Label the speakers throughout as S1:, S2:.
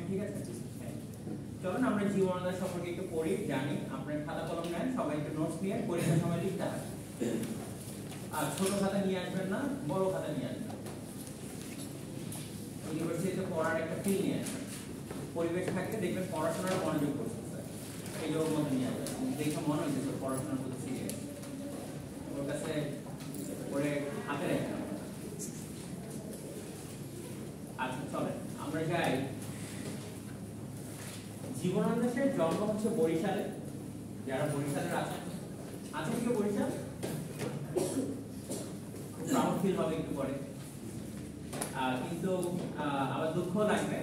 S1: ঠিক আছে? চলুন আমরা জীবনানন্দ দাশ সম্পর্কে একটু পড়ি, জানি। আপনার খাতা কলম নেন, সবাই একটু নোটস নিয়ে পরীক্ষার সময় লিখতে হবে। আর ছোট খাতা নিয়ে আসবেন না, বড় খাতা নিয়ে আসবেন। ইউনিভার্সিটিতে পড়ার একটা ফিল নিয়ে আসবেন। পরিবেশ থাকলে দেখবেন পড়াশোনার মনোযোগ করতেছে, এই লোক মতো নিয়ে আসবেন, দেখে মনে হচ্ছে পড়াশোনার প্রতি সিরিয়াস। ওর কাছে পড়ে হাতে রেখে। আচ্ছা চলেন আমরা যাই। জীবনানন্দ দাশের জন্ম হচ্ছে বরিশালে। যারা বরিশালের আছেন, আছেন কেউ বরিশাল? খুব প্রাউড ফিল হবে একটু পরে, কিন্তু আবার দুঃখ লাগবে।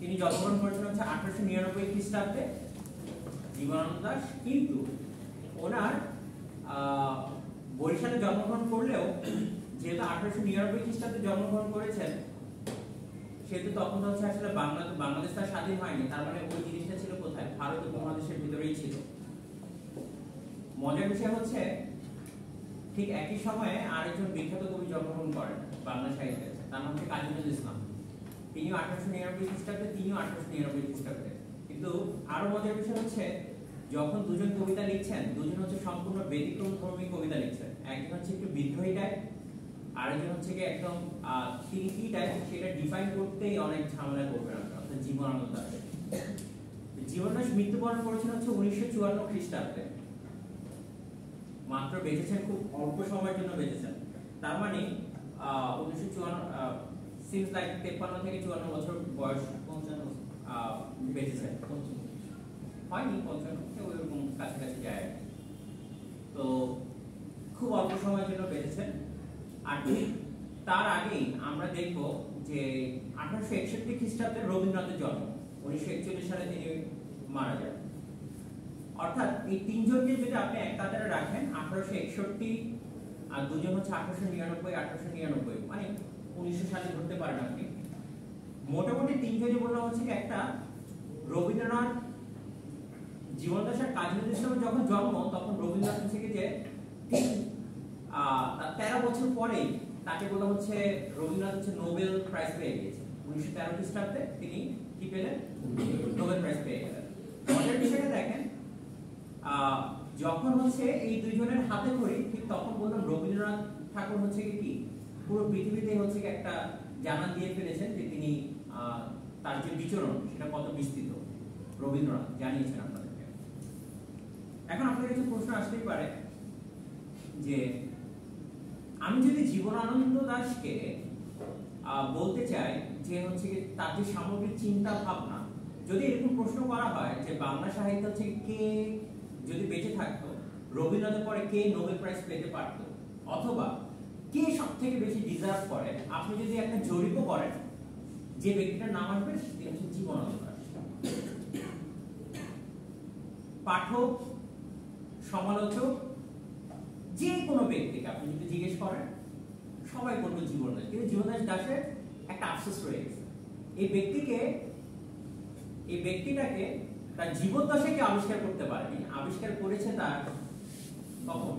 S1: তিনি জন্মগ্রহণ করেছেন হচ্ছে 1899 খ্রিস্টাব্দে জীবনানন্দ দাশ। কিন্তু ওনার বরিশালে জন্মগ্রহণ করলেও যেহেতু 1899 খ্রিস্টাব্দে জন্মগ্রহণ করেছেন, সেহেতু তখন হচ্ছে আসলে বাংলাদেশ তার স্বাধীন হয়নি। তার মানে ওই জিনিসটা ছিল কোথায়? ভারত উপমহাদেশের ভিতরেই ছিল। মজার বিষয় হচ্ছে ঠিক একই সময়ে আরেকজন বিখ্যাত কবি জন্মগ্রহণ করেন বাংলা সাহিত্যে, তার নাম হচ্ছে কাজী নজরুল ইসলাম। তিনিও 1899 খ্রিস্টাব্দে, তিনিও 1899 খ্রিস্টাব্দে। কিন্তু আরো মজার বিষয় হচ্ছে যখন দুজন কবিতা লিখছেন, দুজন হচ্ছে সম্পূর্ণ ব্যতিক্রমধর্মী কবিতা লিখছেন। একজন হচ্ছে একটু বিদ্রোহী টাইপ, আরেকজন হচ্ছে কি একদম তিনি কি টাইপ সেটা ডিফাইন করতেই অনেক ঝামেলা করবেন আপনারা। অর্থাৎ জীবনানন্দ দাশ। জীবনানন্দ দাশ মৃত্যুবরণ করেছেন হচ্ছে 1954 খ্রিস্টাব্দে। মাত্র বেঁচেছেন, খুব অল্প সময়ের জন্য বেঁচেছেন। তার মানে 1954 সিমস লাইক 53 থেকে 54 বছর বয়স বেঁচেছেন। হয়নি 55, ওইরকম কাছাকাছি যায়। তো খুব অল্প সময়ের জন্য বেঁচেছেন। আর তার আগেই আমরা দেখব যে 1861 খ্রিস্টাব্দে রবীন্দ্রনাথের জন্ম। 1941 সালে তিনি মারা যান। অর্থাৎ এই তিনজনকে যদি আপনি এক কাতারে রাখেন, 1861 আর দুজন হচ্ছে 1899, মানে 1900 সালে ধরতে পারেন আপনি। মোটামুটি তিনজনই বললাম হচ্ছে একটা রবীন্দ্রনাথ, জীবনানন্দ দাশ আর কাজী নজরুল ইসলামের যখন জন্ম তখন রবীন্দ্রনাথ হচ্ছে যে 13 বছর পরেই তাকে বলা হচ্ছে রবীন্দ্রনাথ হচ্ছে নোবেল প্রাইজ পেয়ে গিয়েছে। 1913 খ্রিস্টাব্দে তিনি কি পেলেন? নোবেল প্রাইজ পেয়ে গেলেন। মজার বিষয়টা দেখেন, যখন হচ্ছে এই দুইজনের হাতে খড়ি, ঠিক তখন বললাম রবীন্দ্রনাথ ঠাকুর হচ্ছে কি পুরো পৃথিবীতে হচ্ছে একটা জানান দিয়ে ফেলেছেন যে তিনি তার যে বিচরণ সেটা কত বিস্তৃত, রবীন্দ্রনাথ জানিয়েছেন আপনাদেরকে। এখন আপনাদের কিছু প্রশ্ন আসতেই পারে যে আমি যদি জীবনানন্দ দাশকে বলতে চাই যে হচ্ছে তার যে সামগ্রিক চিন্তা ভাবনা, যদি এরকম প্রশ্ন করা হয় যে বাংলা সাহিত্য হচ্ছে কে যদি বেঁচে থাকতো, রবীন্দ্রনাথের পরে কে নোবেল প্রাইজ পেতে পারত, অথবা কে সব থেকে বেশি ডিজার্ভ করে, আপনি যদি একটা জরিপও করেন, যে ব্যক্তিটার নাম আসবে তিনি হচ্ছে জীবনানন্দ দাশ। পাঠক, সমালোচক, যে কোনো ব্যক্তিকে আপনি যদি জিজ্ঞেস করেন, সবাই বলবে জীবনানন্দ দাশ। কিন্তু জীবনানন্দ দাশের একটা আফসোস রয়ে গেছে। এই ব্যক্তিটাকে তার জীবদ্দশায় কেউ আবিষ্কার করতে পারেনি। আবিষ্কার করেছে তার কখন?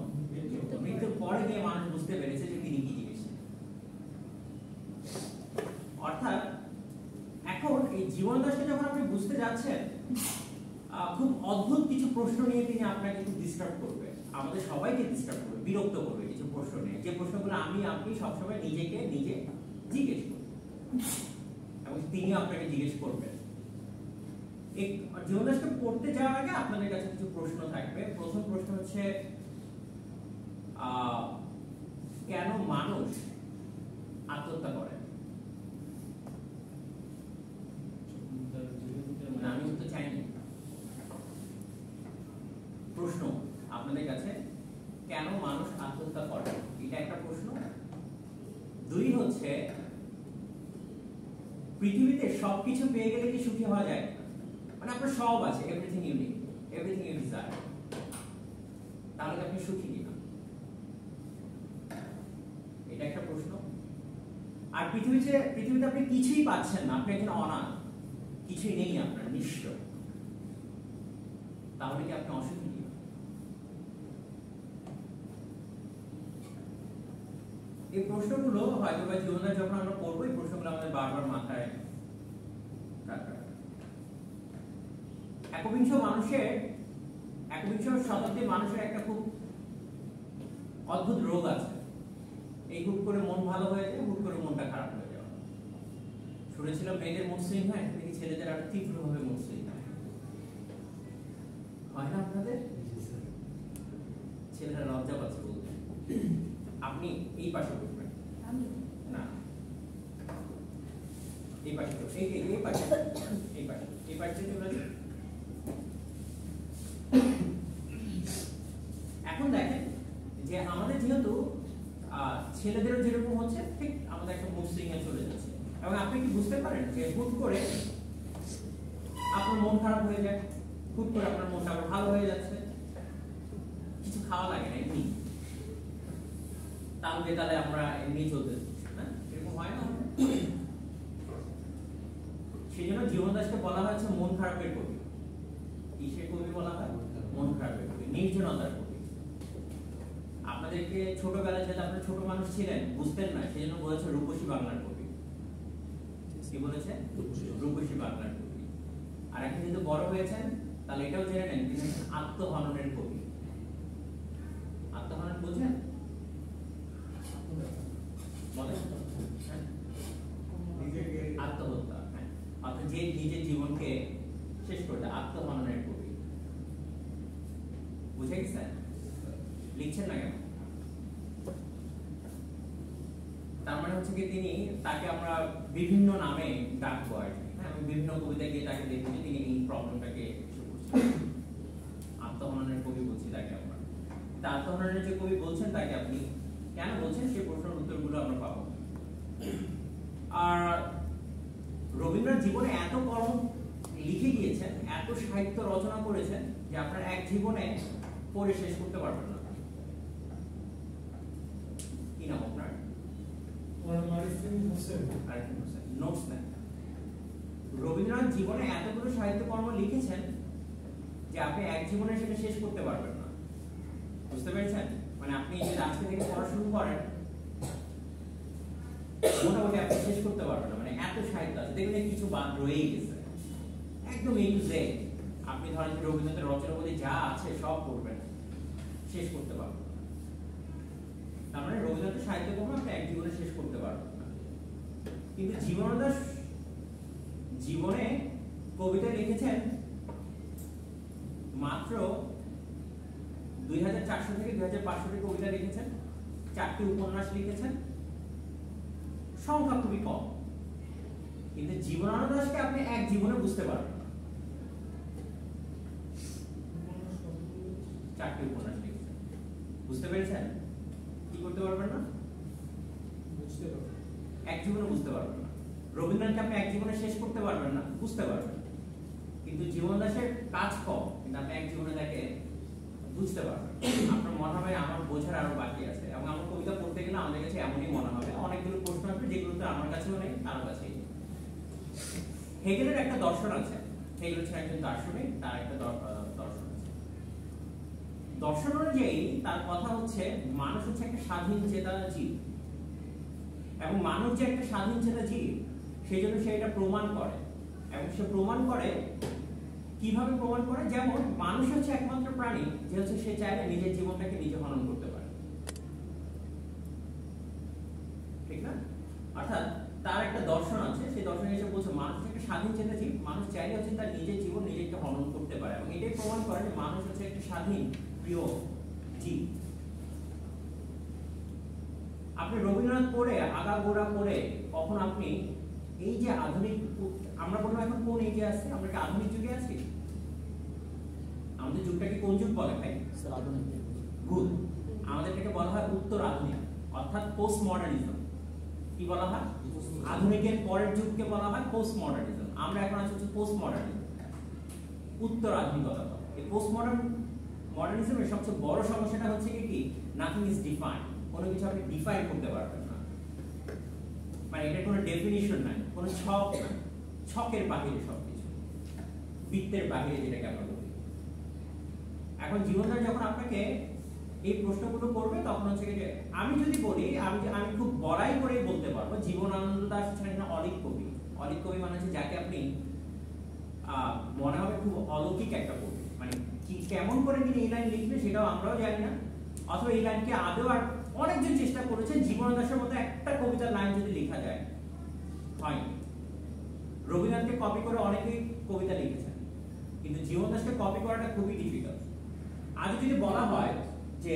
S1: মৃত্যুর পরে গিয়ে মানুষ বুঝতে পেরেছে যে তিনি কি জিনিস। অর্থাৎ এখন এই জীবনানন্দ দাশকে যখন আপনি বুঝতে যাচ্ছেন, খুব অদ্ভুত কিছু প্রশ্ন নিয়ে তিনি আপনাকে খুব ডিস্টার্ব করবে, আমাদের সবাইকে ডিস্টার্ব করবে, বিরক্ত করবে কিছু প্রশ্ন নিয়ে, যে প্রশ্নগুলো আপনি সবসময় নিজেকে নিজে জিজ্ঞেস করবেন এবং তিনি আপনাকে জিজ্ঞেস করবেন। জীবনানন্দ দাশকে পড়তে যাওয়ার আগে আপনাদের কাছে কিছু প্রশ্ন থাকবে। প্রথম প্রশ্ন হচ্ছে কেন মানুষ আত্মহত্যা করে? আমি উত্তর চাইনি। প্রশ্ন আপনাদের কাছে, কেন মানুষ আত্মহত্যা করে, এটা একটা প্রশ্ন। দুই হচ্ছে পৃথিবীতে সবকিছু পেয়ে গেলে কি সুখী হওয়া যায়? মানে আপনার সব আছে, everything you need, everything you desire, তাহলে আপনি সুখী কিনা, এটা একটা প্রশ্ন। আর পৃথিবীতে আপনি কিছুই পাচ্ছেন না, আপনি একজন অনাথ, কিছুই নেই আপনার, নিঃস্ব, তাহলে কি আপনি অসুখী কিনা? এই প্রশ্নগুলো হয়তো বা জীবনে যখন আমরা পড়বো, এই প্রশ্নগুলো আমাদের বারবার মাথায় একবিংশ শতাব্দীর মানুষের একটা খুব অদ্ভুত রোগ আছে। এই হুট করে মন ভালো হয়ে যায়, হুট করে মনটা খারাপ হয়ে যাওয়া। শুনেছিলাম মেয়েদের মুড সুইং হয়, দেখি ছেলেদের আরো তীব্রভাবে মুড সুইং হয় না আপনাদের? ছেলেরা লজ্জা পাচ্ছে বলতে। আপনি এই পাশে বসবেন না, এই পাশে এই পাশে চলে যান। এখন দেখেন যে আমাদের যেহেতু ছেলেদেরও যেরকম হচ্ছে, ঠিক আমাদের একটা মুড সুইং এ চলে যাচ্ছে। এবং আপনি কি বুঝতে পারেন যে হুট করে আপনার মন খারাপ হয়ে যায়, হুট করে আপনার মনটা আবার ভালো হয়ে যাচ্ছে, কিছু খাওয়া লাগে না, এমনি তাল বেতালে আমরা এমনি চলতে না, এরকম হয় না? সেই জন্য জীবনদাসকে বলা হয়েছে মন খারাপের কবি। কিসের কবি বলা হয়? মন খারাপের কবি, নির্জনতার কবি। আপনাদেরকে ছোটবেলায় যেটা আপনারা ছোট মানুষ ছিলেন, বুঝতেন না, সেই জন্য বলেছে রূপসী বাংলার কবি। কি বলেছে? রূপসী বাংলার কবি। আর এখন যদি বড় হয়েছেন, তাহলে এটাও জেনে নেন তিনি আত্মহননের কবি। আত্মহনন বুঝেন? আত্মহত্যা, হ্যাঁ, অর্থাৎ যে নিজের জীবনকে শেষ করতে, আত্মহননের কবি। বুঝে গেছে? লিখছেন না কেন? তার মানে হচ্ছে কি তিনি, তাকে আমরা বিভিন্ন নামে ডাকবো আর কি, হ্যাঁ, বিভিন্ন কবিতা গিয়ে তাকে দেখবো যে তিনি এই প্রবলেমটাকে আত্মহননের কবি বলছি তাকে আমরা। তা আত্মহননের যে কবি বলছেন তাকে আপনি কেন বলছেন সেই প্রশ্নের উত্তরগুলো আমরা পাবো। আর রবীন্দ্রনাথ জীবনে এত কর্ম লিখে গিয়েছেন, এত সাহিত্য রচনা করেছেন যে আপনার এক জীবনে পড়ে শেষ করতে পারবেন না। কি নাম আপনার? নোটস নেন। রবীন্দ্রনাথ জীবনে এতগুলো সাহিত্য কর্ম লিখেছেন যে আপনি এক জীবনে সেটা শেষ করতে পারবেন না। বুঝতে পেরেছেন? মানে আপনি যদি আজকে থেকে পড়া শুরু করেন, মোটামুটি আপনি শেষ করতে পারবেন না। মানে এত সাহিত্য আছে, দেখবেন কিছু বাদ রয়েই গেছে, একদম এই টু জেড। আপনি ধরেন রবীন্দ্রনাথের রচনাবলী যা আছে সব পড়বেন, শেষ করতে পারবেন না। তার মানে রবীন্দ্রনাথের সাহিত্যকর্ম আপনি এক জীবনে শেষ করতে পারবেন না। কিন্তু জীবনানন্দ জীবনে কবিতা লিখেছেন মাত্র 2400 থেকে 2500টি কবিতা লিখেছেন, 4টি উপন্যাস লিখেছেন, সংখ্যা খুবই কম। কিন্তু জীবনানন্দ দাশকে আপনি এক জীবনে বুঝতে পারবেন না। 4টি উপন্যাস লিখেছেন, বুঝতে পেরেছেন? কি করতে পারবেন না? বুঝতে পারবেন, এক জীবনে বুঝতে পারবেন না। রবীন্দ্রনাথকে আপনি এক জীবনে শেষ করতে পারবেন না, বুঝতে পারবেন। কিন্তু জীবন দাশের কাজ কম, কিন্তু আপনি এক জীবনে তাকে বুঝতে পারবেন। আপনার মনে হবে আমার বোঝার আরো বাকি আছে। এবং আমার কবিতা পড়তে গেলে আমাদের কাছে এমনই মনে হবে, অনেকগুলো প্রশ্ন আছে যেগুলোতে আমার কাছেও নেই, তার কাছেই নেই। হেগেলের একটা দর্শন আছে, হেগেল হচ্ছে একজন দার্শনিক, তার একটা দর্শন আছে। দর্শন অনুযায়ী তার কথা হচ্ছে মানুষ হচ্ছে একটা স্বাধীন চেতা জীব, এবং মানুষ যে একটা স্বাধীন চেতা জীব সেই জন্য সে এটা প্রমাণ করে। এবং সে প্রমাণ করে কিভাবে প্রমাণ করে? যেমন মানুষ হচ্ছে একমাত্র প্রাণী যে হচ্ছে সে চাইলে নিজের জীবনটাকে নিজে হনন করতে পারে, ঠিক না? অর্থাৎ তার একটা দর্শন আছে, সেই দর্শনে এসে বলছে মানুষ একটা স্বাধীন চেতা জীব, মানুষ চাইলে হচ্ছে তার নিজের জীবন নিজেকে হনন করতে পারে। এবং এটাই প্রমাণ করে যে মানুষ হচ্ছে একটা স্বাধীন প্রিয় জীব। আপনি রবীন্দ্রনাথ পড়ে আগাগোড়া পড়ে কখন আপনি এই যে আধুনিক, আমরা বলবো এখন কোন এজে আছি? আমরা কি আধুনিক যুগে আছি? আমাদের যুগটাকে কোন যুগ বলে ভাই? আধুনিক। গুড। আমাদেরকে বলা হয় উত্তর আধুনিক, অর্থাৎ পোস্ট মডার্নিজম। কি বলা হয়? আধুনিকের পরের যুগকে বলা হয় পোস্ট মডার্নিজম। আমরা এখন আছি হচ্ছে পোস্ট মডার্নিজম, উত্তর আধুনিকতা। এই পোস্ট মডার্নিজমের সবচেয়ে বড় সমস্যাটা হচ্ছে কি? Nothing is defined. কোনো কিছু আপনি ডিফাইন করতে পারবেন না, মানে এটা কোনো ডেফিনিশন নাই, কোনো ছক নাই, ছকের বাহিরে সবকিছু, বৃত্তের বাহিরে, যেটাকে আমরা বলি। এখন জীবনদাস যখন আপনাকে এই প্রশ্নগুলো করবে তখন হচ্ছে যে আমি যদি বলি, আমি খুব বড়াই করে বলতে পারবো জীবনানন্দ দাশ হচ্ছেন একটা অলিক কবি। অলিক কবি মানে হচ্ছে যাকে আপনি মনে হবে খুব অলৌকিক একটা কবি, মানে কি কেমন করে তিনি এই লাইন লিখবে সেটাও আমরাও জানি না, অথবা এই লাইনকে আদৌ আর অনেকজন চেষ্টা করেছেন জীবন দাসের মতো একটা কবিতার লাইন যদি লেখা যায়, হয়নি। রবীন্দ্রনাথকে কপি করে অনেকেই কবিতা লিখেছেন, কিন্তু জীবন দাসকে কপি করাটা খুবই ডিফিকাল্ট। আজ যদি বলা হয় যে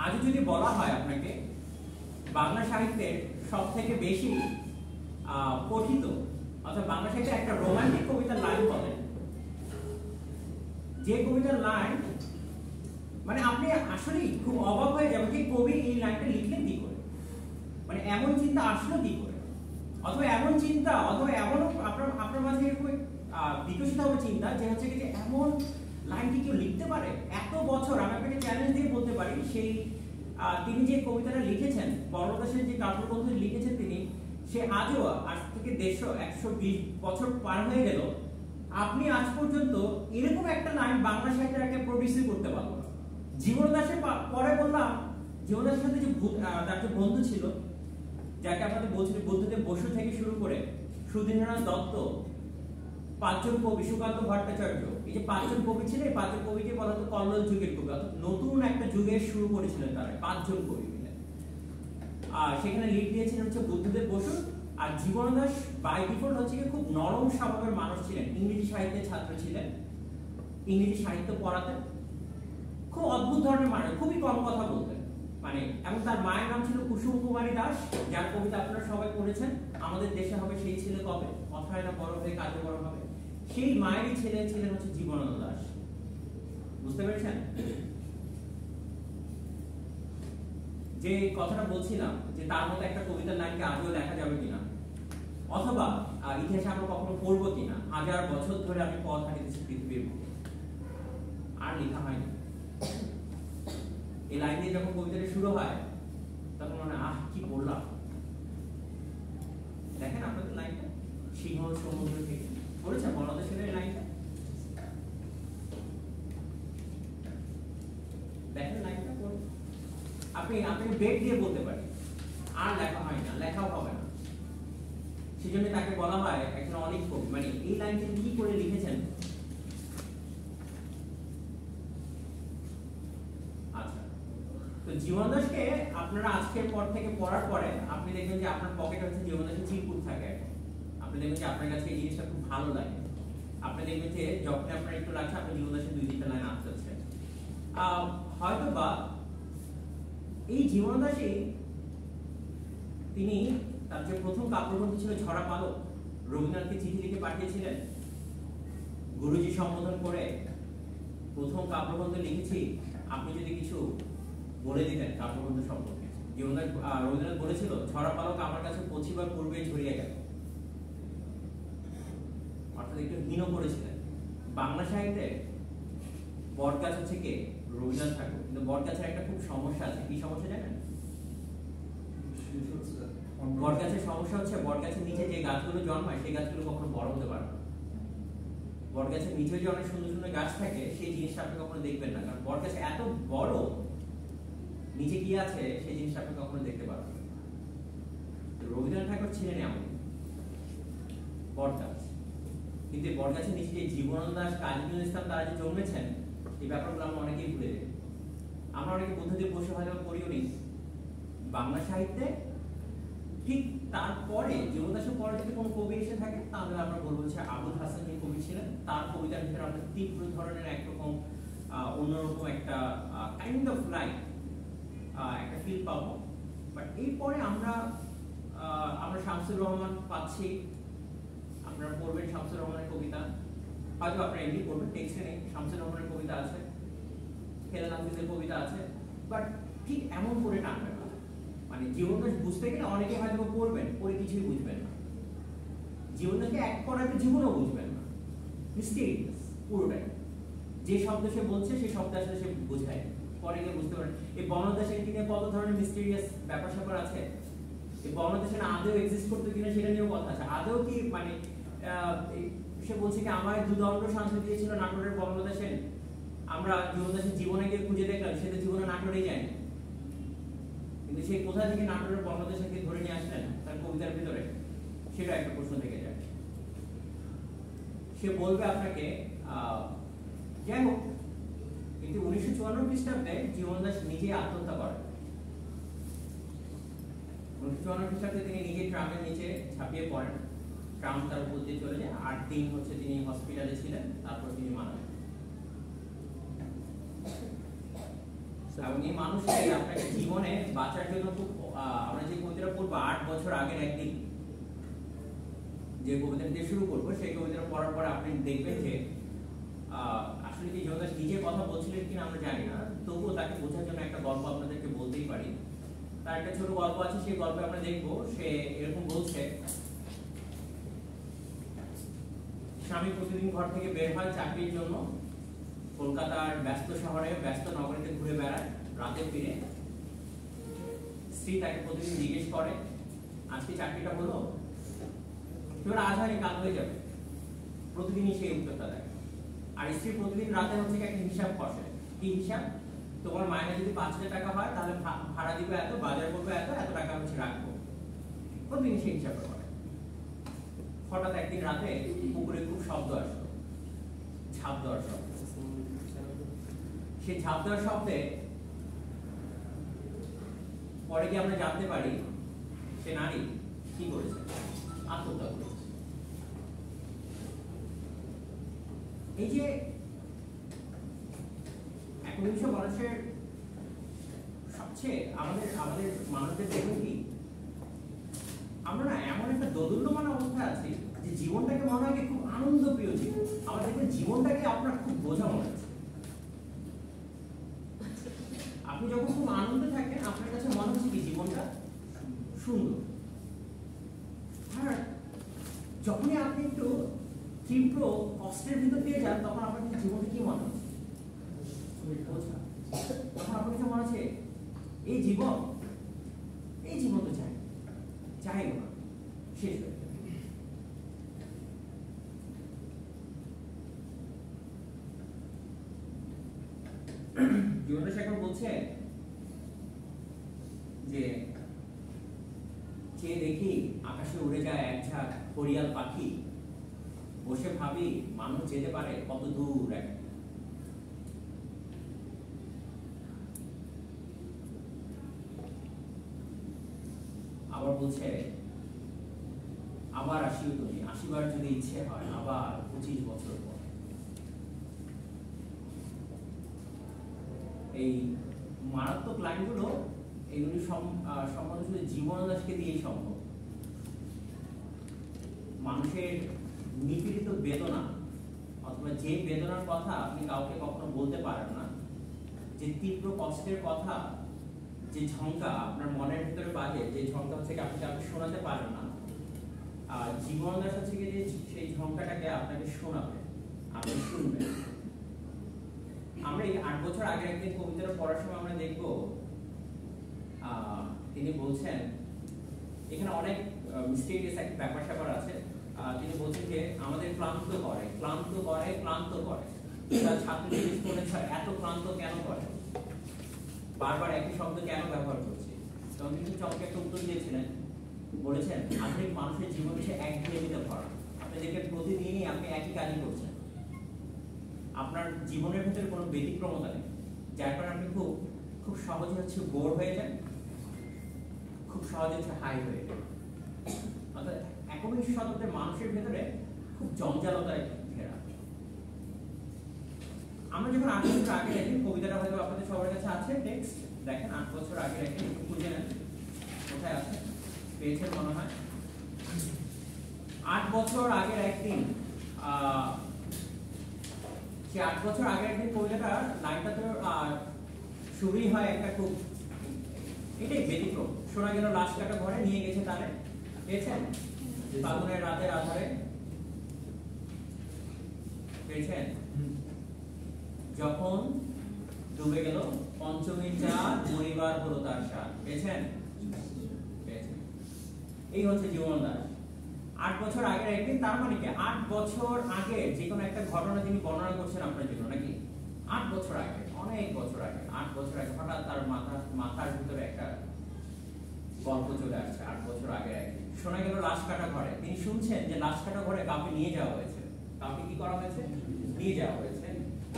S1: আজ যদি বলা হয় আপনাকে বাংলা সাহিত্যের সব থেকে বেশি পঠিত অর্থাৎ বাংলা সাহিত্যের একটা রোমান্টিক কবিতার লাইন বলেন, যে কবিতার লাইন মানে আপনি আসলেই খুব অবাক হয়ে যাবেন যে কবি এই লাইনটা লিখলেন কি করে, মানে এমন চিন্তা আসলো কি করে, অথবা এমন চিন্তা অথবা এমন আপনার মাঝে বিকশিত হবে চিন্তা যে হচ্ছে কি যে এমন লাইনটি কেউ লিখতে পারে এত বছর। আমি আপনাকে চ্যালেঞ্জ দিয়ে বলতে পারি সেই তিনি যে কবিতাটা লিখেছেন, বর্ণদাসের যে কাব্যগ্রন্থ লিখেছেন তিনি, সে আজও আজ থেকে 120 বছর পার হয়ে গেল, আপনি আজ পর্যন্ত এরকম একটা লাইন বাংলা সাহিত্যের একটা প্রডিউসই করতে পারবো না। জীবন দাসের পরে বললাম, জীবন দাসের সাথে যে তার যে বন্ধু ছিল, যাকে আপনাদের বলছিলেন বুদ্ধদেব বসু থেকে শুরু করে সুধীন্দ্রনাথ দত্ত, পাঁচজন কবি, সুকান্ত ভট্টাচার্য, এই যে পাঁচজন কবি ছিলেন, এই পাঁচজন কবিকে বলা হতো কল্লোল যুগের কবি, অর্থাৎ নতুন একটা যুগের শুরু করেছিলেন তারা, পাঁচজন কবি মিলে। আর সেখানে লিড দিয়েছিলেন হচ্ছে বুদ্ধদেব বসু। আর জীবন দাস বাই ডিফল্ট হচ্ছে খুব নরম স্বভাবের মানুষ ছিলেন, ইংরেজি সাহিত্যের ছাত্র ছিলেন, ইংরেজি সাহিত্য পড়াতেন, খুব অদ্ভুত ধরনের মানুষ, খুবই কম কথা বলতেন, মানে এবং তার মায়ের নাম ছিল কুসুম কুমারী দাস, যার কবিতা আপনারা সবাই পড়েছেন, আমাদের দেশে হবে সেই ছেলে কবে, কথায় না বড় হয়ে কাজে বড় হবে। সেই মায়েরই ছেলে ছিলেন হচ্ছে জীবনানন্দ দাস, বুঝতে পেরেছেন? যে কথাটা বলছিলাম যে তার মতো একটা কবিতার লাইনকে আজও লেখা যাবে কিনা, অথবা ইতিহাসে আমরা কখনো পড়বো কিনা, 1000 বছর ধরে আমি পথ হাঁটিতেছি পৃথিবীর বুকে, আর লেখা হয়নি। এই লাইন দিয়ে যখন কবিতাটা শুরু হয় তখন মনে কি বললাম। দেখেন আপনাদের লাইনটা, সিংহ সমুদ্র থেকে পড়েছে বনদেশের এই লাইনটা, দেখেন লাইনটা পড়ে আপনি বেগ দিয়ে বলতে পারেন, আর লেখা হয় না, লেখাও হবে না। সেজন্য তাকে বলা হয় একজন অনেক কবি, মানে এই লাইনটি কি করে লিখেছেন। আচ্ছা, তো জীবন দাসকে আপনারা আজকের পর থেকে পড়ার পরে আপনি দেখবেন যে আপনার পকেটে হচ্ছে জীবন দাসের চিরকুট থাকে, আপনি দেখবেন যে আপনার কাছে এই জিনিসটা খুব ভালো লাগে, আপনি দেখবেন যে যখন আপনার একটু লাগছে আপনি জীবন দাসের 2-3টা লাইন আসতেছে। হয়তো বা এই জীবন দাসই তিনি তার যে প্রথম কাব্যগ্রন্থ ছিল ঝরা পালক, রবীন্দ্রনাথকে চিঠি লিখে পাঠিয়েছিলেন, গুরুজি সম্বোধন করে প্রথম কাব্যগ্রন্থ লিখেছি, আপনি যদি কিছু বলে দিতেন কাব্যগ্রন্থ সম্পর্কে। রবীন্দ্রনাথ বলেছিল ঝরা পালক আমার কাছে পৌঁছিবার পূর্বে ঝরিয়ে গেল, অর্থাৎ একটু হীন করেছিলেন। বাংলা সাহিত্যে বটগাছ হচ্ছে কে? রবীন্দ্রনাথ ঠাকুর। কিন্তু বটগাছের একটা খুব সমস্যা আছে, কি সমস্যা জানেন? বটগাছের সমস্যা হচ্ছে বটগাছের নিচে যে গাছগুলো জন্মায় সেই গাছগুলো কখনো বড় হতে পারে না। বটগাছের নিচে যে অনেক সুন্দর সুন্দর গাছ থাকে সেই জিনিসটা আপনি কখনো দেখবেন না, কারণ বটগাছ এত বড়, নিচে কি আছে সেই জিনিসটা আপনি কখনো দেখতে পারবেন না। রবীন্দ্রনাথ ঠাকুর ছিলেন এমন বটগাছ, কিন্তু বটগাছের নিচে যে জীবনানন্দ দাস, কাজী নজরুল ইসলাম তারা যে জন্মেছেন, এই ব্যাপারগুলো আমরা অনেকেই ভুলে যাই। আমরা অনেকে বুদ্ধদেব বসু হয়তো পড়িও নি। বাংলা সাহিত্যে ঠিক তারপরে জীবন দাসের পরে যদি কোনো কবি এসে থাকে তাহলে আমরা বলবো যে আবুল হাসান যে কবি ছিলেন, তার কবিতার ভিতরে আমরা তীব্র ধরনের একরকম অন্যরকম একটা কাইন্ড অফ লাইফ একটা ফিল পাবো। বাট এরপরে আমরা শামসুর রহমান পাচ্ছি, আপনারা পড়বেন শামসুর রহমানের কবিতা, হয়তো আপনারা এমনি পড়বেন, টেক্সটে নেই, শামসুর রহমানের কবিতা আছে, হেলাল হাফিজের কবিতা আছে, বাট ঠিক এমন করে টানবে না। মানে জীবনদাস বুঝতে গেলে অনেকে হয়তো পড়বেন, পড়ে কিছুই বুঝবেন না, জীবনদাসকে এক পড়াতে জীবনও বুঝবেন না, মিস্টেরিয়াস পুরোটাই। যে শব্দ সে বলছে সেই শব্দ আসলে সে বোঝায়, পরে গিয়ে বুঝতে পারেন। এই বনদাসের কিনে কত ধরনের মিস্টেরিয়াস ব্যাপার স্যাপার আছে, এই বনদাসে আদৌ এক্সিস্ট করতে কিনা সেটা নিয়েও কথা আছে। আদৌ কি মানে সে বলছে কি আমার 2 দণ্ড শান্তি দিয়েছিল নাটোরের বনলতা সেন, আমরা জীবন দাসের জীবনে গিয়ে খুঁজে দেখলাম সে তো জীবনে নাটোরেই যায়নি, কিন্তু সে কোথা থেকে নাটোরের বর্ণদেশকে ধরে নিয়ে আসলেন তার কবিতার ভিতরে, সেটা একটা প্রশ্ন থেকে যায়। সে বলবে আপনাকে যাই হোক, কিন্তু 1954 খ্রিস্টাব্দে জীবন দাস নিজে আত্মহত্যা করেন। 1954 খ্রিস্টাব্দে তিনি নিজে ট্রামের নিচে ঝাঁপিয়ে পড়েন, ট্রাম তার উপর দিয়ে চলে যায়। 8 দিন হচ্ছে তিনি হসপিটালে ছিলেন, তারপর তিনি মারা যান। এবং এই মানুষটাই আপনাকে জীবনে বাঁচার জন্য খুব আমরা যে কবিতাটা পড়বো 8 বছর আগের একদিন, যে কবিতাটা দিয়ে শুরু করবো, সেই কবিতাটা পড়ার পর আপনি দেখবেন যে আসলে কি জীবন দাস নিজে কথা বলছিলেন কিনা আমরা জানি না, তবুও তাকে বোঝার জন্য একটা গল্প আপনাদেরকে বলতেই পারি। তার একটা ছোট গল্প আছে, সেই গল্পে আমরা দেখবো সে এরকম বলছে, স্বামী প্রতিদিন ঘর থেকে বের হয় চাকরির জন্য, কলকাতার ব্যস্ত শহরে ব্যস্ত নগরীতে ঘুরে বেড়ায়, রাতে ফিরে স্ত্রী তাকে প্রতিদিন জিজ্ঞেস করে আজকে চাকরিটা হলো, এবার আজ হয়নি কাল হয়ে যাবে, প্রতিদিনই সেই উত্তরটা দেয়। আর স্ত্রী প্রতিদিন রাতে হচ্ছে একটা হিসাব কষে, কি হিসাব, তোমার মাইনে যদি 5,000 টাকা হয় তাহলে ভাড়া দিবে এত, বাজার করবে এত, এত টাকা হচ্ছে রাখবো, প্রতিদিন সেই হিসাবটা করে। হঠাৎ একদিন রাতে পুকুরে খুব শব্দ আসলো, ঝাঁপ দেওয়ার শব্দ। সেই ঝাঁপ দেওয়ার শব্দে পরে গিয়ে আমরা জানতে পারি সে নারী কি করেছে, আত্মহত্যা করেছে। এই যে একবিংশ মানুষের সবচেয়ে আমাদের মানুষদের দেখবেন কি, আমরা না এমন একটা দোদুল্যমান অবস্থায় আছি যে জীবনটাকে মনে হয় খুব আনন্দ প্রিয় জীবন, আমার দেখবেন জীবনটাকে আপনার খুব বোঝা মনে হচ্ছে। আপনি যখন খুব আনন্দে থাকেন আপনার কাছে মনে হচ্ছে কি জীবনটা সুন্দর, আর যখনই আপনি একটু তীব্র কষ্টের ভিতর দিয়ে যান তখন আপনার জীবনটা কি মনে হচ্ছে, তখন আপনার কাছে মনে হচ্ছে এই জীবন তো চাই না, শেষ হয়ে যাবে। জীবন দাস এখন বলছে যে চেয়ে দেখি আকাশে উড়ে যায় এক ঝাঁক হরিয়াল পাখি, বসে ভাবি মানুষ যেতে পারে কত দূর এক। আবার বলছে আবার আসিও তুমি, আসিবার যদি ইচ্ছে হয় আবার 25 বছর পর। এই মারাত্মক লাইনগুলো এইগুলি সম্বন্ধে জীবন দাসকে দিয়েই সম্ভব। মানুষের নিপীড়িত বেদনা অথবা যে বেদনার কথা আপনি কাউকে কখনো বলতে পারেন না, যে তীব্র কষ্টের কথা, যে ঝঙ্কা আপনার মনের ভিতরে বাজে, যে ঝঙ্কা হচ্ছে আপনি কাউকে শোনাতে পারেন না, আর জীবন দাস হচ্ছে যে সেই ঝঙ্কাটাকে আপনাকে শোনাবে, আপনি শুনবেন। আমরা এই 8 বছর আগে একদিন কবিতাটা পড়ার সময় আমরা দেখব তিনি বলছেন, এখানে অনেক মিস্টেরিয়াস একটা ব্যাপার স্যাপার আছে। তিনি বলছেন যে আমাদের ক্লান্ত করে তার ছাত্র জিজ্ঞেস করেছে এত ক্লান্ত কেন করে, বারবার একই শব্দ কেন ব্যবহার করছে, তখন কিন্তু চমকে একটা উত্তর দিয়েছিলেন, বলেছেন আধুনিক মানুষের জীবন হচ্ছে একঘেয়েমিতে ভরা। আপনি দেখবেন প্রতিদিনই আপনি একই কাজই করছেন, আপনার জীবনের ভিতরে কোনো ব্যতিক্রমতা নেই, যার কারণে আপনি খুব সহজে হচ্ছে বোর হয়ে যান, খুব সহজে হচ্ছে হাই হয়ে যান। অর্থাৎ একবিংশ শতাব্দীর মানুষের ভেতরে খুব জঞ্জালতায় ঘেরা। আমরা যখন 8 বছর আগে দেখি, কবিতাটা হয়তো আপনাদের সবার কাছে আছে, টেক্সট দেখেন, 8 বছর আগে দেখেন, একটু খুঁজে নেন কোথায় আছে, পেয়েছেন মনে হয়। 8 বছর আগের একদিন, সে 8 বছর আগের একদিন কবিতাটা লাইনটা তো শুরুই হয় একটা খুব, এটাই ব্যতিক্রম। শোনা গেল লাশ কাটা ঘরে নিয়ে গেছে তারে, পেয়েছেন, ফাগুনের রাতের আধারে, পেয়েছেন, যখন ডুবে গেল পঞ্চমীর চাঁদ মরিবার হলো তার স্বাদ, পেয়েছেন। এই হচ্ছে জীবন দাস। 8 বছর আগের একদিন, তার মানে কি 8 বছর আগে যে কোনো একটা ঘটনা তিনি বর্ণনা করছেন আপনার জন্য, নাকি 8 বছর আগে, অনেক বছর আগে, 8 বছর আগে হঠাৎ তার মাথার ভিতরে একটা গল্প চলে আসছে। 8 বছর আগে শোনা গেল লাশ কাটা ঘরে। তিনি শুনছেন যে লাশ কাটা ঘরে কাউকে নিয়ে যাওয়া হয়েছে। কাউকে কি করা হয়েছে? নিয়ে যাওয়া হয়েছে।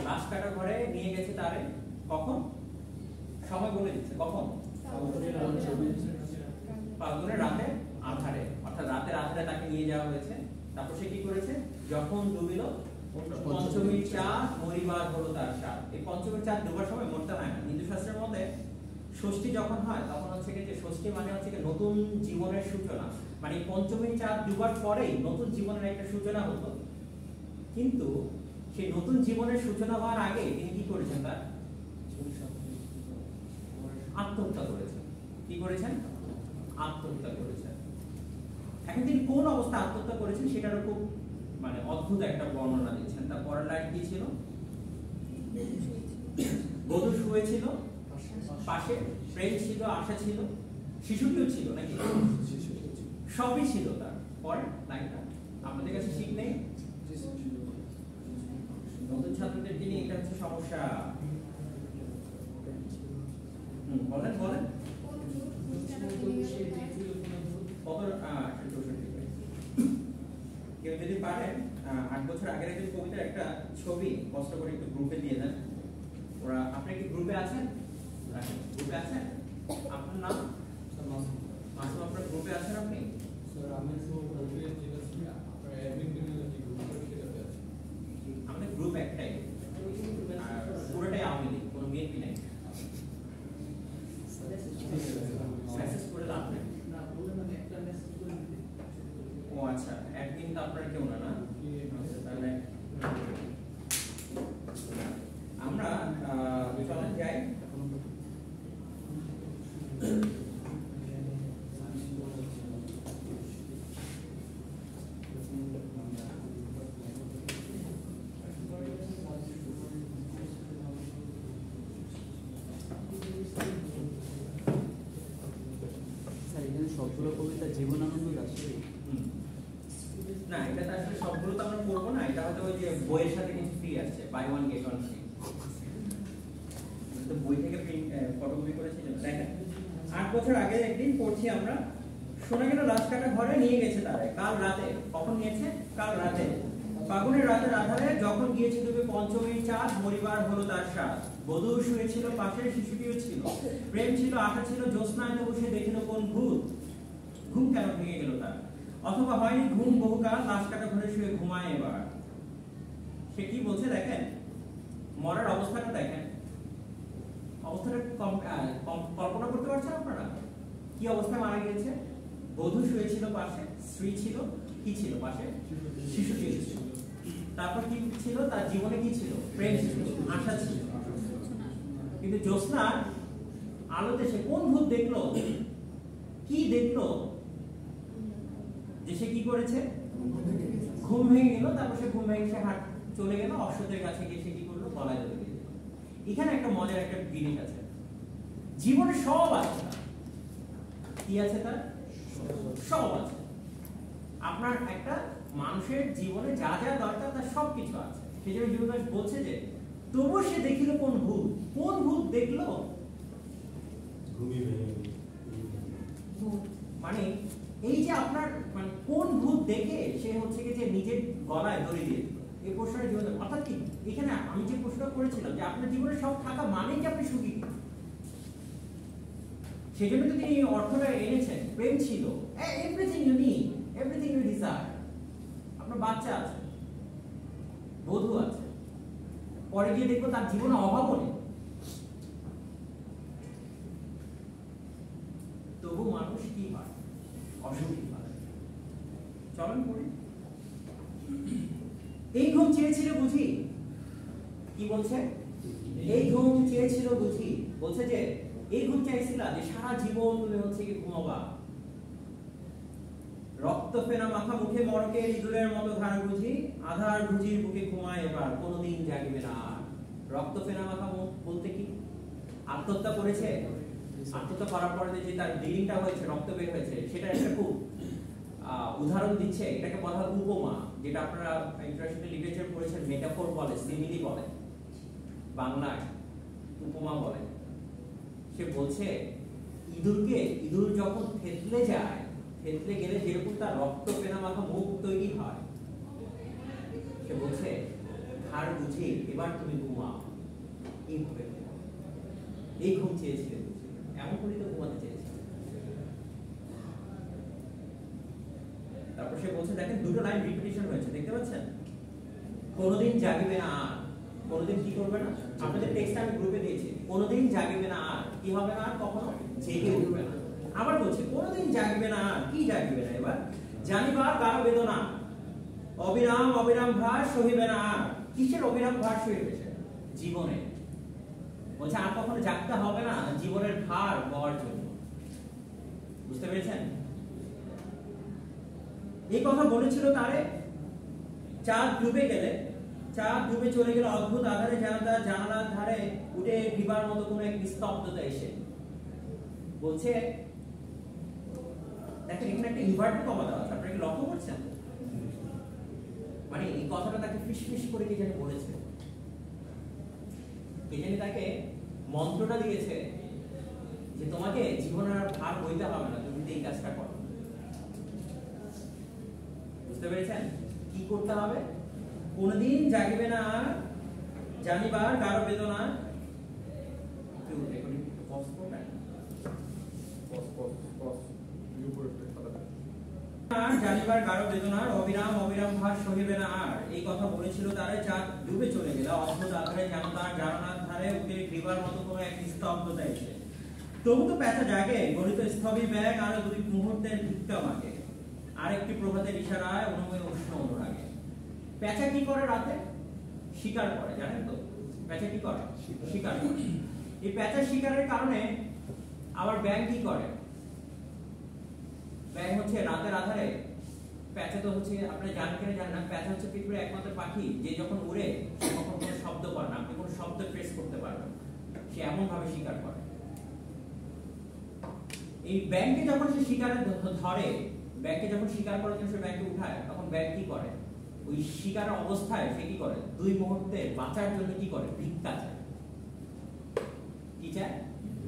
S1: লাশ কাটা ঘরে নিয়ে গেছে তারে। কখন? সময় বলে দিচ্ছে। কখন? ফাল্গুনের রাতে আধারে, অর্থাৎ রাতের আধারে তাকে নিয়ে যাওয়া হয়েছে। তারপর সে কি করেছে? যখন ডুবিল পঞ্চমীর চাঁদ মরিবার হলো তার স্বাদ। এই পঞ্চমীর চাঁদ ডুবার সময় মরতে হয় না। হিন্দু শাস্ত্রের মধ্যে ষষ্ঠী যখন হয় তখন হচ্ছে যে ষষ্ঠী মানে হচ্ছে নতুন জীবনের সূচনা, মানে পঞ্চমীর চাঁদ ডুবার পরেই নতুন জীবনের একটা সূচনা হতো। কিন্তু সেই নতুন জীবনের সূচনা হওয়ার আগে তিনি কি করেছেন? তার আত্মহত্যা করেছেন। কি করেছেন? আত্মহত্যা করেছেন। এখন তিনি কোন অবস্থায় আত্মহত্যা করেছেন সেটারও খুব মানে অদ্ভুত একটা বর্ণনা দিচ্ছেন। তার পরের লাইন কি ছিল? বধূ শুয়েছিল পাশে, প্রেম ছিল, আশা ছিল, শিশুটিও ছিল, নাকি? সবই ছিল তার। পরে লাইনটা আমাদের কাছে ঠিক নেই। নতুন ছাত্রদের তিনি এটা হচ্ছে সমস্যা। বলেন বলেন। কেউ যদি পারেন 8 বছর আগের একজন কবিতার একটা ছবি কষ্ট করে একটু গ্রুপে দিয়ে দেন। ওরা, আপনি কি গ্রুপে আছেন? গ্রুপে আছেন? আপনার নাম? মাসুম, আপনার গ্রুপে আছেন আপনি? আমাদের গ্রুপ একটাই, পুরোটাই আওয়ামী লীগ, কোনো বিএনপি নাই। মেসেজ করে লাভ নেই। ও আচ্ছা, অ্যাডমিন তো আপনার কেউ না, না? তাহলে আমরা চলেন যাই।
S2: সবগুলো কবিতা জীবনানন্দ দাশের
S1: না, এটা তো আসলে সবগুলো তো আমরা পড়বো না। এটা হয়তো ওই যে বইয়ের সাথে কিছু ফ্রি আসছে, buy one get one free. তো বই থেকে ফটোকপি করেছিলেন। দেখেন, 8 বছর আগে একদিন পড়ছি আমরা। শোনা গেল লাশ কাটা ঘরে নিয়ে গেছে তারে কাল রাতে। কখন নিয়েছে? কাল রাতে। ফাগুনের রাতের আধারে যখন গিয়েছে ডুবে পঞ্চমীর চাঁদ মরিবার হলো তার স্বাদ। বধূ শুয়েছিল পাশে, শিশুটিও ছিল, প্রেম ছিল, আশা ছিল, জ্যোৎস্নায় তবু সে দেখিল কোন ভূত। ঘুম কেন ভেঙে গেল তার? অথবা হয়নি ঘুম বহুকাল, লাশ কাটা ঘরে শুয়ে ঘুমায় এবার। সে কি বলছে দেখেন, মরার অবস্থাটা দেখেন। অবস্থাটা কল্পনা করতে পারছেন আপনারা? কি অবস্থায় মারা গিয়েছে? বধূ শুয়েছিল পাশে, স্ত্রী ছিল, কি ছিল পাশে? শিশুটি ছিল। তারপর কি ছিল? তার জীবনে কি ছিল? প্রেম ছিল, আশা ছিল। কিন্তু জ্যোৎস্নার আলোতে সে কোন ভূত দেখলো? কি দেখলো যে সে কি করেছে? ঘুম ভেঙে গেল। তারপর সে ঘুম ভেঙে সে চলে গেল অশ্বতের কাছে গিয়ে সে কি করলো? গলায় ধরে দিয়ে দিল। এখানে একটা মজার একটা জিনিস আছে, জীবনে সব আছে। কি আছে? তার সব আছে। আপনার একটা মানুষের জীবনে যা যা দরকার তার সবকিছু আছে। সেই জন্য জীবন বলছে যে তবু সে দেখিল কোন ভূত। কোন ভূত দেখলো? মানে এই যে আপনার মানে কোন ভূত দেখে সে হচ্ছে কি যে নিজের গলায় দড়ি দিয়ে দিল। এই প্রশ্নটা জীবনে, অর্থাৎ কি এখানে আমি যে প্রশ্নটা করেছিলাম যে আপনার জীবনে সব থাকা মানে কি আপনি সুখী? সেই জন্য তো তিনি অর্থটা এনেছেন। প্রেম ছিল, everything you need, everything you desire. আপনার বাচ্চা আছে, বধূ আছে, পরে গিয়ে দেখবো তার জীবনে অভাবও নেই। তবু মানুষ কি হয়? অসুখী হয়। চলন পড়ি। এই ঘুম চেয়েছিল বুঝি? কি বলছে? এই ঘুম চেয়েছিল বুঝি? বলছে যে এই ঘুম চাইছিলা যে সারা জীবন তুমি হচ্ছে কি ঘুমাবা। রক্ত ফেনা মাথা মুখে মরকের ইঁদুরের মতো ধার বুঝি, আধার বুঝির বুকে ঘুমায় এবার, কোনোদিন জাগিবে না। রক্ত ফেনা মাথা মুখ বলতে কি? আত্মহত্যা করেছে। আত্মহত্যা করার পরে যে তার ব্লিডিংটা হয়েছে, রক্ত বের হয়েছে, সেটা একটা খুব উদাহরণ দিচ্ছে। এটাকে বলা হয় উপমা, যেটা আপনারা ইন্টারন্যাশনাল লিটারেচার পড়েছেন, মেটাফোর বলে, সিমিলি বলে। বাংলায় উপমা বলে। সে বলছে ইঁদুর যখন থেতলে যায়, থেতলে গেলে যেরকম তার রক্ত পেনা মাখা মুখ তৈরি হয়, সে বলছে ঘাড় বুঝে এবার তুমি ঘুমাও। এইভাবে এই ঘুম চেয়েছিলে, এমন করে তো ঘুমাতে চেয়েছিলে। তারপর সে বলছে, দেখেন দুটো লাইন রিপিটিশন হয়েছে, দেখতে পাচ্ছেন? কোনোদিন জাগিবে না আর, কোনোদিন কি করবে না? আপনাদের টেক্সট আমি গ্রুপে দিয়েছি। কোনোদিন জাগিবে না আর, কি হবে না? আর কখনো জেগে উঠবে না। আবার বলছে কোনোদিন জাগিবে না আর, কি জাগিবে না এবার? জানিবার গাঢ় বেদনা, অবিরাম অবিরাম ভার সহিবে না আর। কিসের অবিরাম ভার সহিবে? জীবনে। বলছে আর কখনো জাগতে হবে না জীবনের ভার বওয়ার জন্য। বুঝতে পেরেছেন? এই কথা বলেছিল তারে চাঁদ ডুবে গেলে, চাঁদ ডুবে চলে গেলে অদ্ভুত আধারে জানালার ধারে উঠে ভিবার মতো কোন এক নিস্তব্ধতা এসে। বলছে দেখেন এখানে একটা ইনভার্টেড কমা দেওয়া আছে, আপনারা কি লক্ষ্য করছেন? মানে এই কথাটা তাকে ফিসফিস করে কে জানি বলেছে, কে জানি তাকে মন্ত্রটা দিয়েছে যে তোমাকে জীবনের আর ভার বইতে হবে না, তুমি এই কাজটা করো। বুঝতে পেরেছেন কি করতে হবে? কোনদিন জাগিবে না আর, জানিবার গাঢ় বেদনা। জানিবার গাঢ় বেদনার অবিরাম অবিরাম ভার সহিবে না আর। এই কথা বলেছিল তারে চাঁদ ডুবে চলে গেল অদ্ভুত আধারে জানালার ধারে উঠে গ্রীবার মতো কোনো এক নিস্তব্ধতা এসে। তবু তো পেঁচা জাগে, গণিত স্থবির ব্যাগ আরো দুই মুহূর্তের ভিক্ষা মাগে। আরেকটি প্রভাতের ইশারায় অনুময় উষ্ণ অনুরাগে। পেঁচা কি করে রাতে? শিকার করে, জানেন তো? পেঁচা কি করে? শিকার করে। এই পেঁচা শিকারের কারণে আবার ব্যাঙ কি করে? ব্যাঙ হচ্ছে রাতের আধারে, পেঁচা তো হচ্ছে আপনি জানেন কিনা জানেন না, পেঁচা হচ্ছে পৃথিবীর একমাত্র পাখি যে যখন উড়ে তখন কোনো শব্দ করে না, আপনি কোনো শব্দ ট্রেস করতে পারবেন। সে এমন ভাবে শিকার করে। এই ব্যাঙকে যখন সে শিকারে ধরে, ব্যাঙকে যখন শিকার করার জন্য সে ব্যাঙকে উঠায়, তখন ব্যাঙ কি করে? ওই শিকার অবস্থায় সে কি করে? দুই মুহূর্তে বাঁচার জন্য কি করে? ভিক্ষা চায়। কি চায়?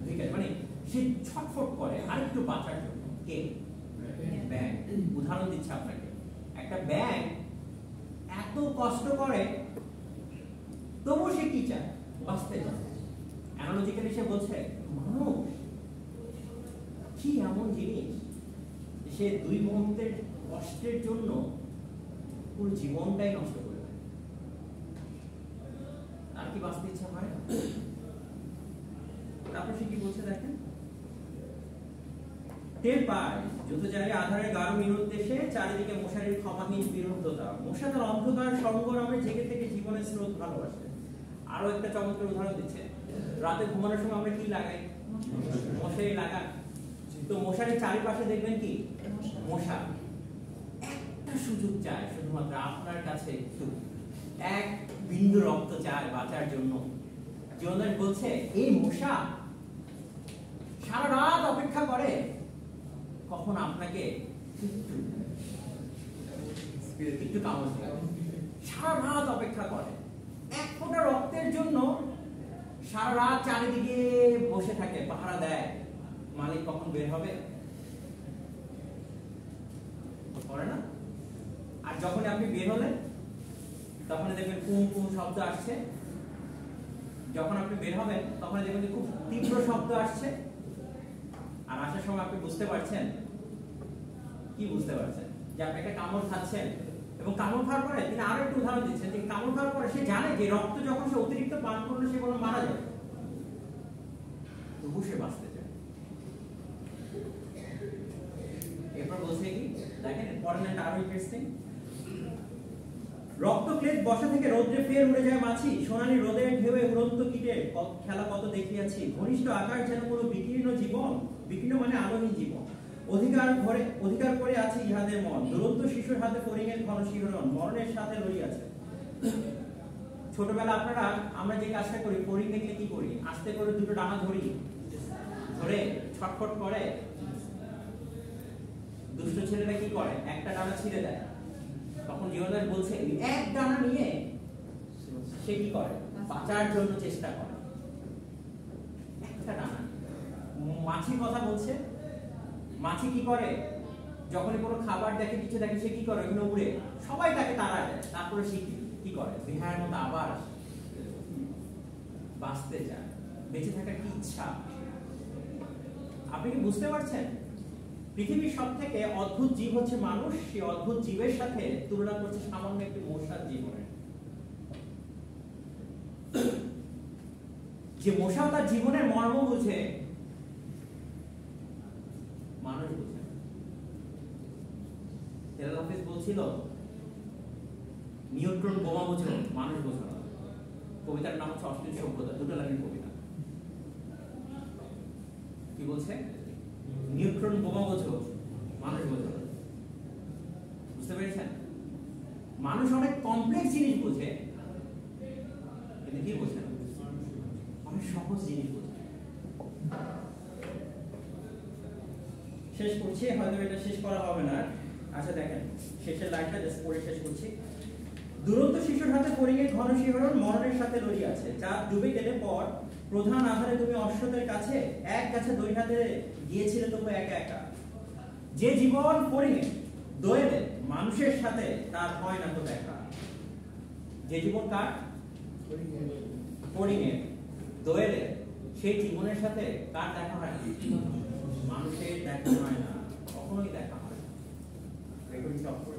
S1: ভিক্ষা। মানে সে ছটফট করে আরেকটু বাঁচার জন্য। কে? ব্যাঙ। উদাহরণ দিচ্ছে আপনাকে, একটা ব্যাঙ এত কষ্ট করে তবু সে কি চায়? বাঁচতে চায়। অ্যানালজিক্যালি সে বলছে মানুষ কি এমন জিনিস সে দুই মুহূর্তের কষ্টের জন্য পুরো জীবনটাই নষ্ট করে দেয়। তার কি বাঁচতে ইচ্ছা হয় না? তারপর সে কি বলছে দেখেন, টের পায় যত জায়গায় আধারের গাঢ় মিনট দেশে চারিদিকে মশারির ক্ষমাহীন বিরুদ্ধতা। মশা তার অন্ধকার সংগ্রামে জেগে থেকে জীবনের স্রোত ভালোবাসে। আরো একটা চমৎকার উদাহরণ দিচ্ছে, রাতে ঘুমানোর সময় আমরা কি লাগাই? মশারি লাগাই। তো মশারির চারিপাশে দেখবেন কি? মশা। একটা সুযোগ চায় শুধুমাত্র আপনার কাছে, একটু এক বিন্দু রক্ত চায় বাঁচার জন্য। জীবনদাস বলছে এই মশা সারা রাত অপেক্ষা করে কখন আপনাকে একটু কামড় দেবে। সারা রাত অপেক্ষা করে এক ফোঁটা রক্তের জন্য, সারা রাত চারিদিকে বসে থাকে, পাহারা দেয় মালিক কখন বের হবে। করে না? আর যখন আপনি বের হলেন তখন দেখবেন কুম কুম শব্দ আসছে। যখন আপনি বের হবেন তখন দেখবেন খুব তীব্র শব্দ আসছে। আর আসার সময় আপনি বুঝতে পারছেন কি? বুঝতে পারছেন যে আপনি একটা কামড় খাচ্ছেন, এবং কামড় খাওয়ার পরে তিনি আরো একটু উদাহরণ দিচ্ছেন যে কামড় খাওয়ার পরে সে জানে যে রক্ত যখন সে অতিরিক্ত পান করলে সে কোনো মারা যাবে, তবু সে বাঁচতে চায়। এরপর বলছে কি দেখেন, পড়ানোটা আরো ইন্টারেস্টিং। রক্তক্লেদ বসা থেকে রোদ্রে ফের উড়ে যায় মাছি, সোনালী রোদের ঢেউয়ে উড়ন্ত কীটের খেলা কত দেখিয়াছি। ঘনিষ্ঠ আকাশ যেন কোনো বিকীর্ণ জীবন, বিকীর্ণ মানে আলোহীন জীবন। অধিকার করে আছে ইহাদের মন, দুরন্ত শিশুর হাতে ফড়িংয়ের ঘন শিহরণ, মরণের সাথে লড়িয়াছে। ছোটবেলা আপনারা আমরা যে কাজটা করি, ফড়িং দেখলে কি করি? আস্তে করে দুটো ডানা ধরি, ধরে ছটফট করে। দুষ্ট ছেলেরা কি করে? একটা ডানা ছিঁড়ে দেয়। তখন জীবনদাস বলছে এক ডানা নিয়ে সে কি করে? বাঁচার জন্য চেষ্টা করে। একটা ডানা। মাছির কথা বলছে, মাছি কি করে, যখনই কোনো খাবার দেখে, কিছু দেখে, সে কি করে, ওখানে উড়ে সবাই তাকে তাড়া দেয়, তারপরে সে কি করে, বিহারের মতো আবার বাঁচতে চায়, বেঁচে থাকার কি ইচ্ছা। আপনি কি বুঝতে পারছেন? পৃথিবীর সব থেকে অদ্ভুত জীব হচ্ছে মানুষ। সেই অদ্ভুত জীবের সাথে তুলনা করছে সামান্য একটি মশার জীবনের। যে মশা তার জীবনের মর্ম বুঝে, মানুষ বুঝে। হেলাল হাফিজ বলছিল নিউট্রন বোমা বুঝে, মানুষ বোঝে না। কবিতার নাম হচ্ছে অশ্লীল সভ্যতা, দুটো লাইনের কবিতা। কি বলছে? নিউট্রন বোমা বোঝো, মানুষ বোঝো না। বুঝতে পেরেছেন? মানুষ অনেক কমপ্লেক্স জিনিস বোঝে, কিন্তু কি বোঝে না, অনেক সহজ জিনিস বোঝে। শেষ করছি, হয়তো এটা শেষ করা হবে না। আচ্ছা দেখেন, শেষের লাইনটা জাস্ট পড়ে শেষ করছি। দুরন্ত শিশুর হাতে ফড়িংয়ের ঘন শিহরণ মরণের সাথে লড়িয়ে আছে। চাঁদ ডুবে গেলে পর প্রধান আধারে তুমি অশ্বতের কাছে এক কাছে দই হাতে গিয়েছিলে তবু একা একা। যে জীবন ফড়িংয়ে দোয়েলে মানুষের সাথে তার হয় না তো দেখা। যে জীবন কার? ফড়িংয়ে দোয়েলে, সেই জীবনের সাথে কার দেখা হয়? মানুষের দেখা হয় না, কখনোই দেখা হয় না। রেকর্ডিংটা অফ করে